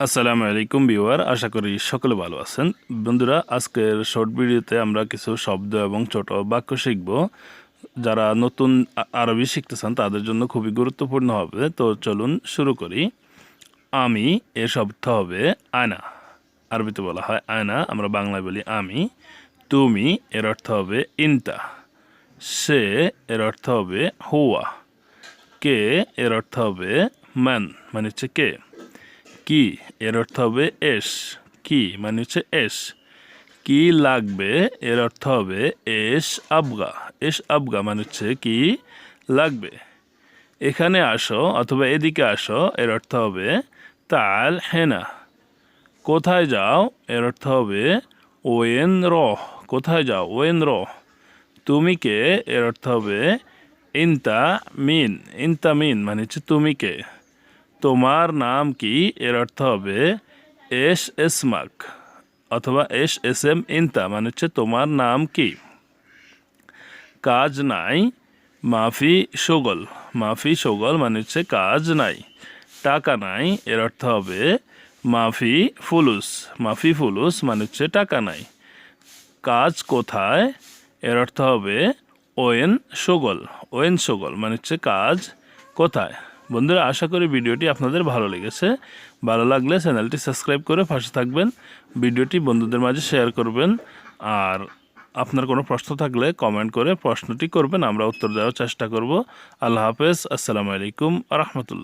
আসসালামু আলাইকুম ভিউয়ার, আশা করি সকলে ভালো আছেন। বন্ধুরা, আজকের শর্ট ভিডিওতে আমরা কিছু শব্দ এবং ছোট বাক্য শিখব। যারা নতুন আরবি শিখতেছেন তাদের জন্য খুবই গুরুত্বপূর্ণ হবে। তো চলুন শুরু করি। আমি এর শব্দ হবে আয়না। আরবিতে বলা হয় আয়না, আমরা বাংলায় বলি আমি। তুমি এর অর্থ হবে ইনতা। সে এর অর্থ হবে হুয়া। কে এর অর্থ হবে মান, মানে হচ্ছে কে। কি এর অর্থ হবে এস। কি মানে হচ্ছে এস। কি লাগবে এর অর্থ হবে এস আবগা। এস আবগা মানে হচ্ছে কি লাগবে। এখানে আসো অথবা এদিকে আসো এর অর্থ হবে তাল হেনা। কোথায় যাও এর অর্থ হবে ওয়েন রহ। কোথায় যাও ওয়েন রহ। তুমি কে এর অর্থ হবে ইনতা মিন। ইনতা মিন মানে হচ্ছে তুমি কে। তোমার নাম কি এর অর্থ হবে এস এসমাক অথবা এস এস এম ইনতা মানে হচ্ছে তোমার নাম কি। কাজ নাই মাফি সগল। মাফি সগল মানে হচ্ছে কাজ নাই। টাকা নাই এর অর্থ হবে মাফি ফুলুস। মাফি ফুলুস মানে হচ্ছে টাকা নাই। কাজ কোথায় এর অর্থ হবে ওয়েন সগল। ওয়েন সগল মানে হচ্ছে কাজ কোথায়। বন্ধুরা, আশা করি ভিডিওটি আপনাদের ভালো লেগেছে। ভালো লাগলে চ্যানেলটি সাবস্ক্রাইব করে পাশে থাকবেন। ভিডিওটি বন্ধুদের মাঝে শেয়ার করবেন। আর আপনার কোনো প্রশ্ন থাকলে কমেন্ট করে প্রশ্নটি করবেন, আমরা উত্তর দেওয়ার চেষ্টা করব। আল্লাহ হাফেজ। আসসালামু আলাইকুম আ রহমতুল্লাহ।